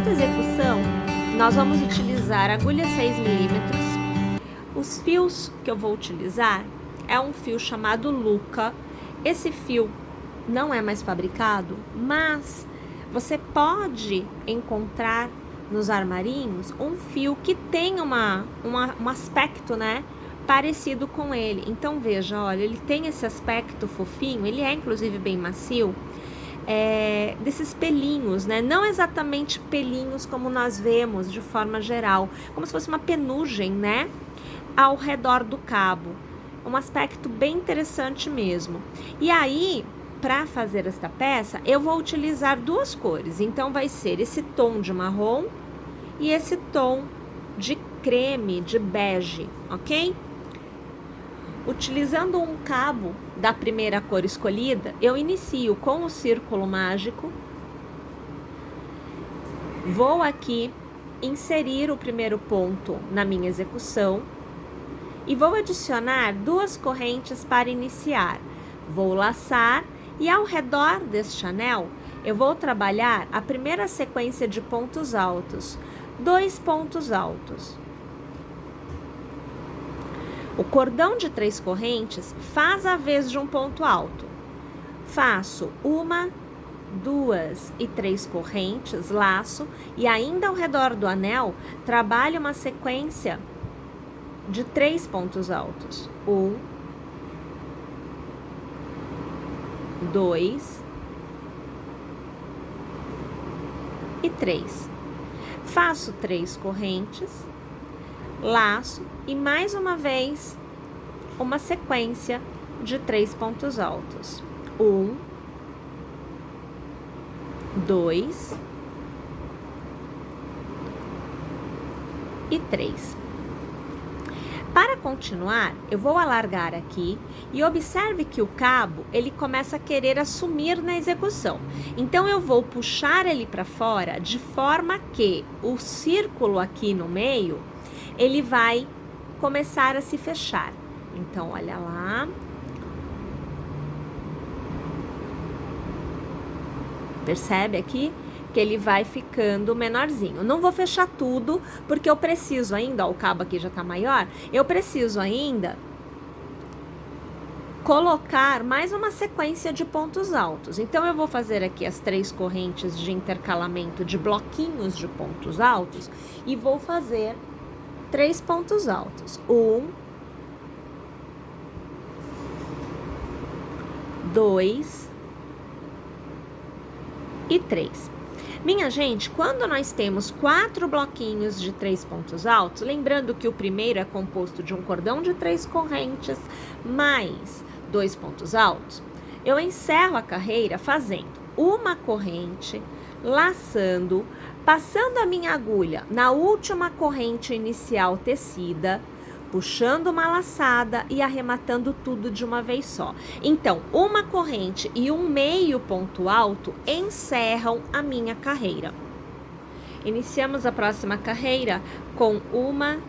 Nesta execução, nós vamos utilizar agulha 6 milímetros. Os fios que eu vou utilizar é um fio chamado Luca. Esse fio não é mais fabricado, mas você pode encontrar nos armarinhos um fio que tem um aspecto, né, parecido com ele. Então veja, olha, ele tem esse aspecto fofinho, ele é inclusive bem macio, desses pelinhos, né, não exatamente pelinhos como nós vemos de forma geral, como se fosse uma penugem, né, ao redor do cabo. Um aspecto bem interessante mesmo. E aí, para fazer esta peça, eu vou utilizar duas cores. Então, vai ser esse tom de marrom e esse tom de creme, de bege, ok? Utilizando um cabo da primeira cor escolhida, eu inicio com o círculo mágico. Vou aqui inserir o primeiro ponto na minha execução e vou adicionar duas correntes para iniciar. Vou laçar e ao redor deste anel eu vou trabalhar a primeira sequência de pontos altos, 2 pontos altos. O cordão de 3 correntes faz a vez de um ponto alto. Faço 1, 2 e 3 correntes, laço e ainda ao redor do anel trabalho uma sequência de 3 pontos altos. 1, 2 e 3. Faço 3 correntes, laço e mais uma vez uma sequência de 3 pontos altos. 1, 2 e 3. Para continuar, eu vou alargar aqui e observe que o cabo, ele começa a querer assumir na execução. Então, eu vou puxar ele para fora de forma que o círculo aqui no meio, ele vai começar a se fechar. Então, olha lá. Percebe aqui? Que ele vai ficando menorzinho. Não vou fechar tudo, porque eu preciso ainda, ó, o cabo aqui já tá maior, eu preciso ainda colocar mais uma sequência de pontos altos. Então, eu vou fazer aqui as 3 correntes de intercalamento de bloquinhos de pontos altos e vou fazer 3 pontos altos. 1, 2 e 3. Minha gente, quando nós temos 4 bloquinhos de 3 pontos altos, lembrando que o primeiro é composto de um cordão de 3 correntes mais 2 pontos altos, eu encerro a carreira fazendo uma corrente, laçando, passando a minha agulha na última corrente inicial tecida, puxando uma laçada e arrematando tudo de uma vez só. Então, uma corrente e um meio ponto alto encerram a minha carreira. Iniciamos a próxima carreira com 1,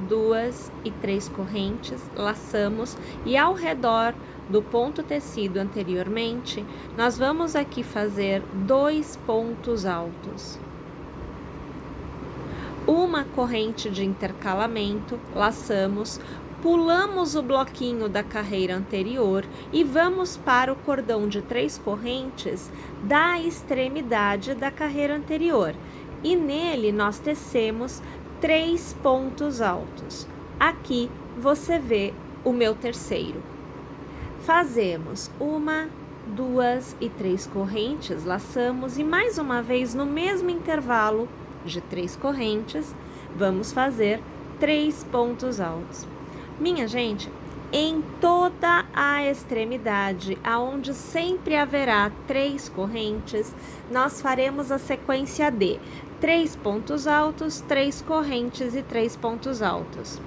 2 e 3 correntes, laçamos e ao redor do ponto tecido anteriormente, nós vamos aqui fazer 2 pontos altos. Uma corrente de intercalamento, laçamos, pulamos o bloquinho da carreira anterior e vamos para o cordão de 3 correntes da extremidade da carreira anterior. E nele nós tecemos 3 pontos altos. Aqui você vê o meu terceiro. Fazemos 1, 2 e 3 correntes, laçamos e mais uma vez no mesmo intervalo de 3 correntes, vamos fazer 3 pontos altos. Minha gente, em toda a extremidade, aonde sempre haverá 3 correntes, nós faremos a sequência de 3 pontos altos, 3 correntes e 3 pontos altos.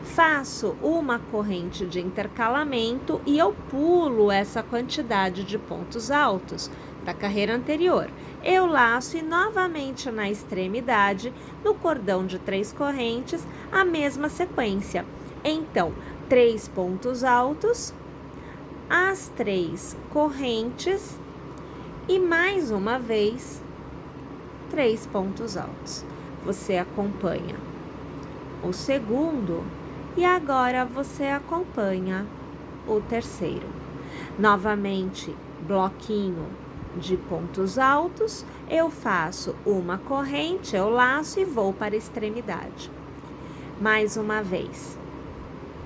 Faço uma corrente de intercalamento e eu pulo essa quantidade de pontos altos da carreira anterior. Eu laço e novamente na extremidade, no cordão de 3 correntes, a mesma sequência. Então, 3 pontos altos, as 3 correntes e mais uma vez 3 pontos altos. Você acompanha o segundo e agora você acompanha o terceiro. Novamente, bloquinho de pontos altos, eu faço uma corrente, eu laço e vou para a extremidade. Mais uma vez,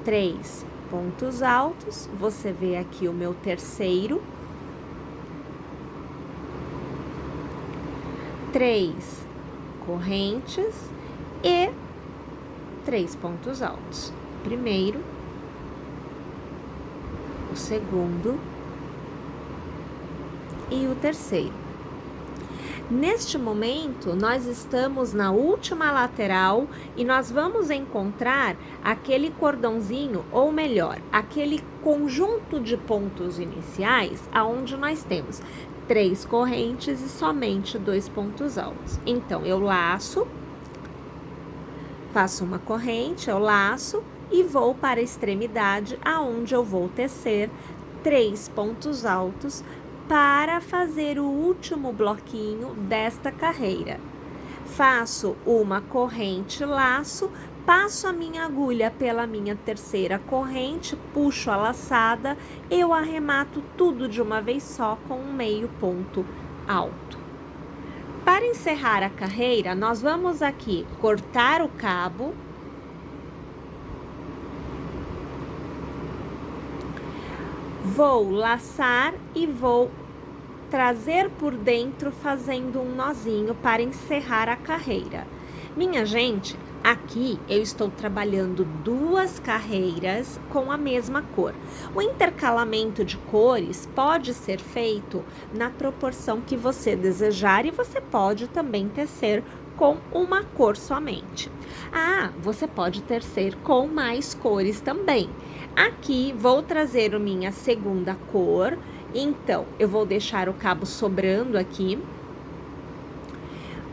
3 pontos altos, você vê aqui o meu terceiro. 3 correntes e 3 pontos altos. O primeiro, o segundo e o terceiro. Neste momento, nós estamos na última lateral e nós vamos encontrar aquele cordãozinho, ou melhor, aquele conjunto de pontos iniciais, aonde nós temos 3 correntes e somente 2 pontos altos. Então, eu laço, faço uma corrente, eu laço e vou para a extremidade, aonde eu vou tecer 3 pontos altos para fazer o último bloquinho desta carreira. Faço uma corrente, laço, passo a minha agulha pela minha terceira corrente, puxo a laçada, eu arremato tudo de uma vez só com um meio ponto alto. Para encerrar a carreira, nós vamos aqui cortar o cabo, vou laçar e vou trazer por dentro fazendo um nozinho para encerrar a carreira. Minha gente, aqui eu estou trabalhando 2 carreiras com a mesma cor. O intercalamento de cores pode ser feito na proporção que você desejar e você pode também tecer com uma cor somente. Você pode tecer com mais cores também. Aqui vou trazer a minha segunda cor, então eu vou deixar o cabo sobrando aqui.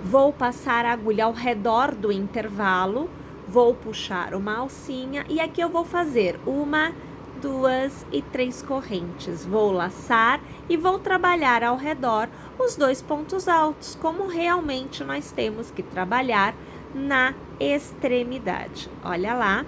Vou passar a agulha ao redor do intervalo, vou puxar uma alcinha e aqui eu vou fazer 1, 2 e 3 correntes. Vou laçar e vou trabalhar ao redor os 2 pontos altos, como realmente nós temos que trabalhar na extremidade. Olha lá.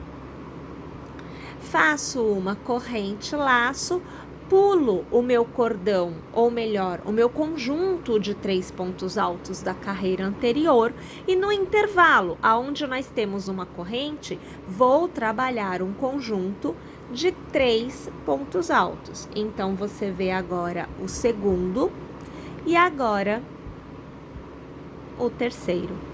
Faço uma corrente, laço, pulo o meu cordão, ou melhor, o meu conjunto de 3 pontos altos da carreira anterior e no intervalo, aonde nós temos uma corrente, vou trabalhar um conjunto de 3 pontos altos. Então, você vê agora o segundo e agora o terceiro.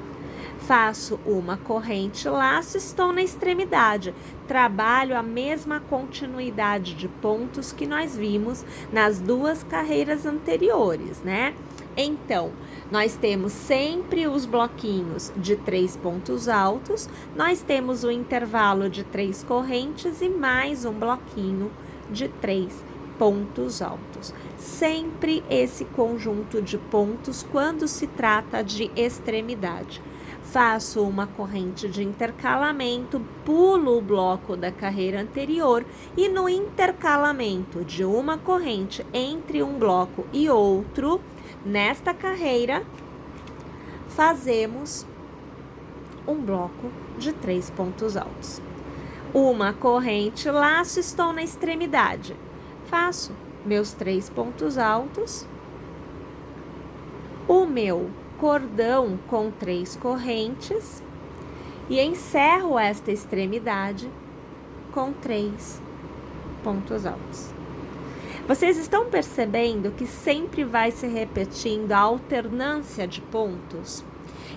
Faço uma corrente, laço, estou na extremidade. Trabalho a mesma continuidade de pontos que nós vimos nas 2 carreiras anteriores, né? Então, nós temos sempre os bloquinhos de 3 pontos altos, nós temos o intervalo de 3 correntes e mais um bloquinho de 3 pontos altos. Sempre esse conjunto de pontos quando se trata de extremidade. Faço uma corrente de intercalamento, pulo o bloco da carreira anterior e no intercalamento de uma corrente entre um bloco e outro, nesta carreira, fazemos um bloco de 3 pontos altos. Uma corrente, laço, estou na extremidade. Faço meus 3 pontos altos, o meu cordão com 3 correntes e encerro esta extremidade com 3 pontos altos. Vocês estão percebendo que sempre vai se repetindo a alternância de pontos?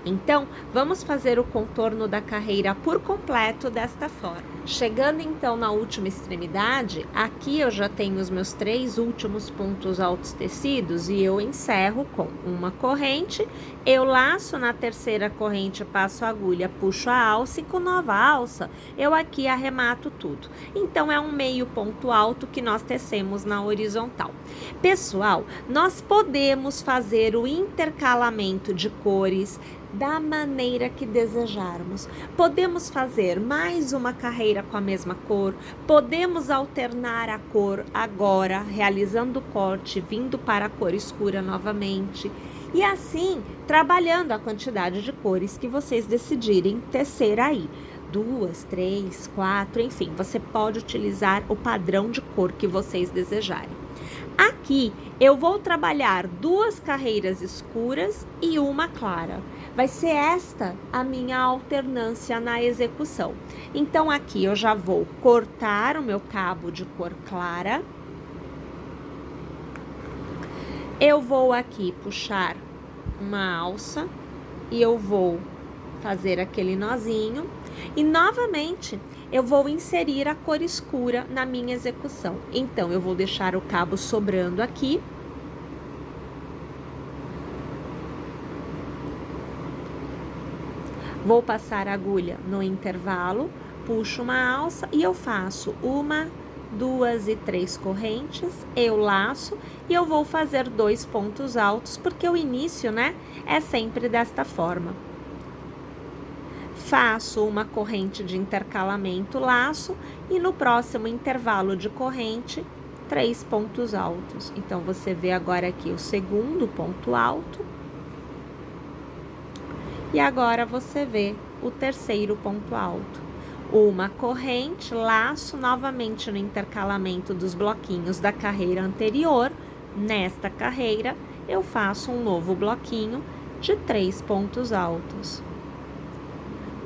Então, vamos fazer o contorno da carreira por completo desta forma. Chegando então na última extremidade, aqui eu já tenho os meus 3 últimos pontos altos tecidos e eu encerro com uma corrente, eu laço na terceira corrente, passo a agulha, puxo a alça e com nova alça, eu aqui arremato tudo. Então, é um meio ponto alto que nós tecemos na horizontal. Pessoal, nós podemos fazer o intercalamento de cores da maneira que desejarmos. Podemos fazer mais uma carreira com a mesma cor, podemos alternar a cor agora, realizando o corte, vindo para a cor escura novamente. E assim, trabalhando a quantidade de cores que vocês decidirem tecer aí. 2, 3, 4, enfim, você pode utilizar o padrão de cor que vocês desejarem. Aqui, eu vou trabalhar 2 carreiras escuras e uma clara. Vai ser esta a minha alternância na execução. Então, aqui eu já vou cortar o meu cabo de cor clara. Eu vou aqui puxar uma alça e eu vou fazer aquele nozinho. E, novamente, eu vou inserir a cor escura na minha execução. Então, eu vou deixar o cabo sobrando aqui. Vou passar a agulha no intervalo, puxo uma alça e eu faço 1, 2 e 3 correntes, eu laço e eu vou fazer 2 pontos altos, porque o início, né, é sempre desta forma. Faço uma corrente de intercalamento, laço, e no próximo intervalo de corrente, 3 pontos altos. Então, você vê agora aqui o segundo ponto alto. E agora, você vê o terceiro ponto alto. Uma corrente, laço novamente no intercalamento dos bloquinhos da carreira anterior. Nesta carreira, eu faço um novo bloquinho de 3 pontos altos.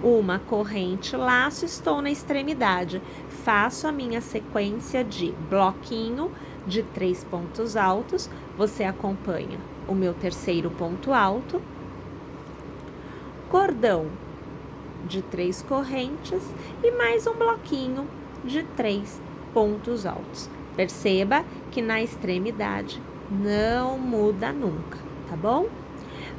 Uma corrente, laço, estou na extremidade. Faço a minha sequência de bloquinho de 3 pontos altos. Você acompanha o meu terceiro ponto alto. Cordão de 3 correntes e mais um bloquinho de 3 pontos altos. Perceba que na extremidade não muda nunca, tá bom?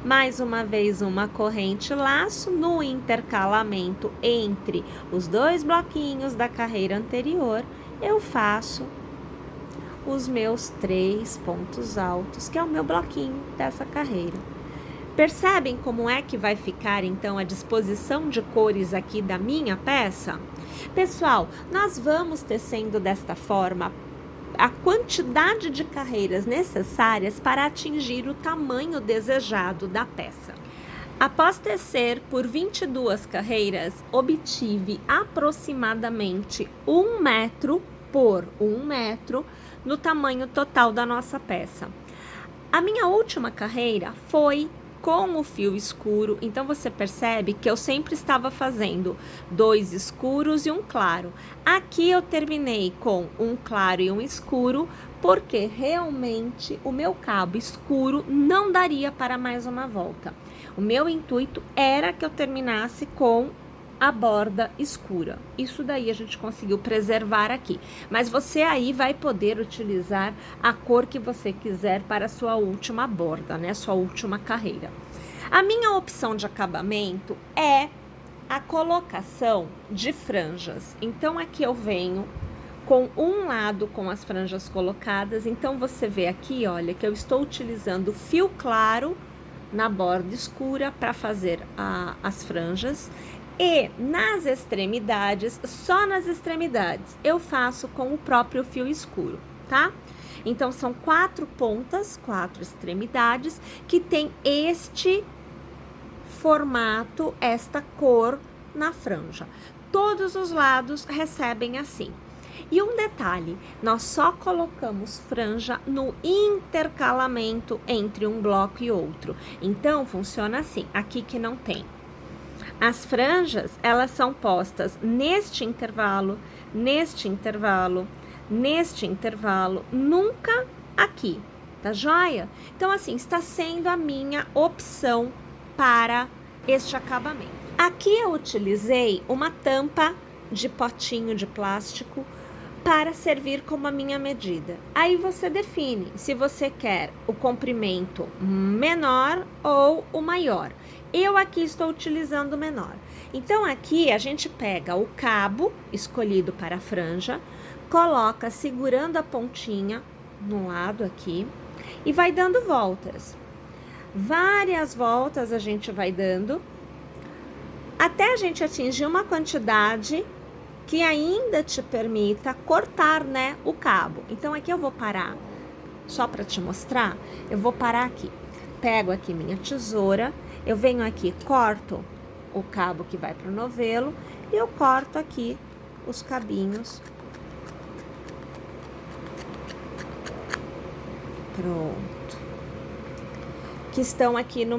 Mais uma vez, uma corrente, laço, no intercalamento entre os 2 bloquinhos da carreira anterior, eu faço os meus 3 pontos altos, que é o meu bloquinho dessa carreira. Percebem como é que vai ficar, então, a disposição de cores aqui da minha peça? Pessoal, nós vamos tecendo desta forma a quantidade de carreiras necessárias para atingir o tamanho desejado da peça. Após tecer por 22 carreiras, obtive aproximadamente 1 metro por 1 metro no tamanho total da nossa peça. A minha última carreira foi com o fio escuro, então você percebe que eu sempre estava fazendo 2 escuros e um claro. Aqui eu terminei com um claro e um escuro, porque realmente o meu cabo escuro não daria para mais uma volta. O meu intuito era que eu terminasse com a borda escura. Isso daí a gente conseguiu preservar aqui. Mas você aí vai poder utilizar a cor que você quiser para a sua última borda, né? Sua última carreira. A minha opção de acabamento é a colocação de franjas. Então, aqui eu venho com um lado com as franjas colocadas. Então, você vê aqui, olha, que eu estou utilizando fio claro na borda escura para fazer as franjas. E nas extremidades, só nas extremidades, eu faço com o próprio fio escuro, tá? Então, são 4 pontas, 4 extremidades, que tem este formato, esta cor na franja. Todos os lados recebem assim. E um detalhe, nós só colocamos franja no intercalamento entre um bloco e outro. Então, funciona assim, aqui que não tem. As franjas, elas são postas neste intervalo, neste intervalo, neste intervalo, nunca aqui, tá joia? Então, assim, está sendo a minha opção para este acabamento. Aqui eu utilizei uma tampa de potinho de plástico para servir como a minha medida. Aí você define se você quer o comprimento menor ou o maior. Eu aqui estou utilizando o menor. Então, aqui a gente pega o cabo escolhido para a franja, coloca segurando a pontinha no lado aqui e vai dando voltas. Várias voltas a gente vai dando até a gente atingir uma quantidade que ainda te permita cortar, né, o cabo. Então, aqui eu vou parar, só para te mostrar, eu vou parar aqui. pego aqui minha tesoura, eu venho aqui, corto o cabo que vai pro novelo e eu corto aqui os cabinhos. Pronto. Que estão aqui na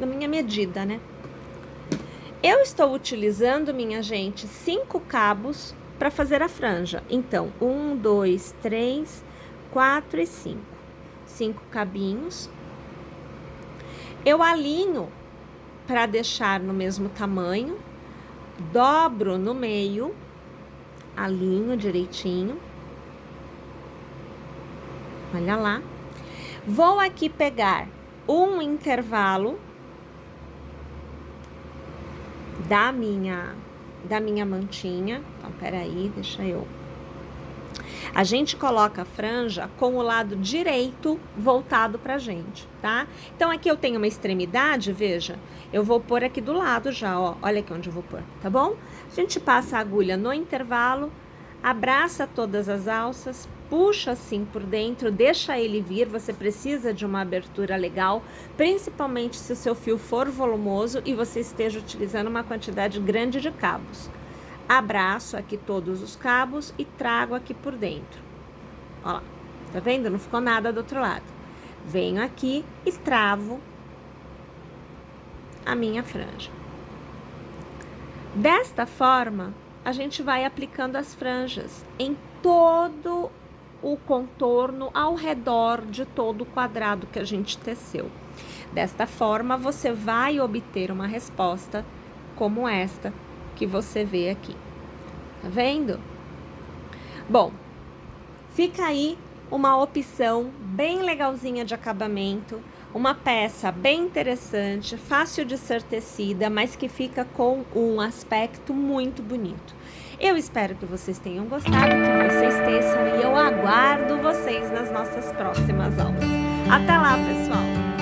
minha medida, né? Eu estou utilizando, minha gente, 5 cabos para fazer a franja. Então, 1, 2, 3, 4 e 5. 5 cabinhos. Eu alinho para deixar no mesmo tamanho. Dobro no meio. Alinho direitinho. Olha lá. Vou aqui pegar um intervalo da minha mantinha. Então, peraí, deixa eu... A gente coloca a franja com o lado direito voltado pra gente, tá? Então, aqui eu tenho uma extremidade, veja, eu vou pôr aqui do lado já, ó. Olha aqui onde eu vou pôr, tá bom? A gente passa a agulha no intervalo, abraça todas as alças, puxa assim por dentro, deixa ele vir. Você precisa de uma abertura legal, principalmente se o seu fio for volumoso e você esteja utilizando uma quantidade grande de cabos. Abraço aqui todos os cabos e trago aqui por dentro. Ó lá, tá vendo? Não ficou nada do outro lado. Venho aqui e travo a minha franja. Desta forma, a gente vai aplicando as franjas em todo o contorno ao redor de todo o quadrado que a gente teceu. Desta forma, você vai obter uma resposta como esta que você vê aqui. Tá vendo? Bom, fica aí uma opção bem legalzinha de acabamento, uma peça bem interessante, fácil de ser tecida, mas que fica com um aspecto muito bonito. Eu espero que vocês tenham gostado, que vocês teçam e eu aguardo vocês nas nossas próximas aulas. Até lá, pessoal!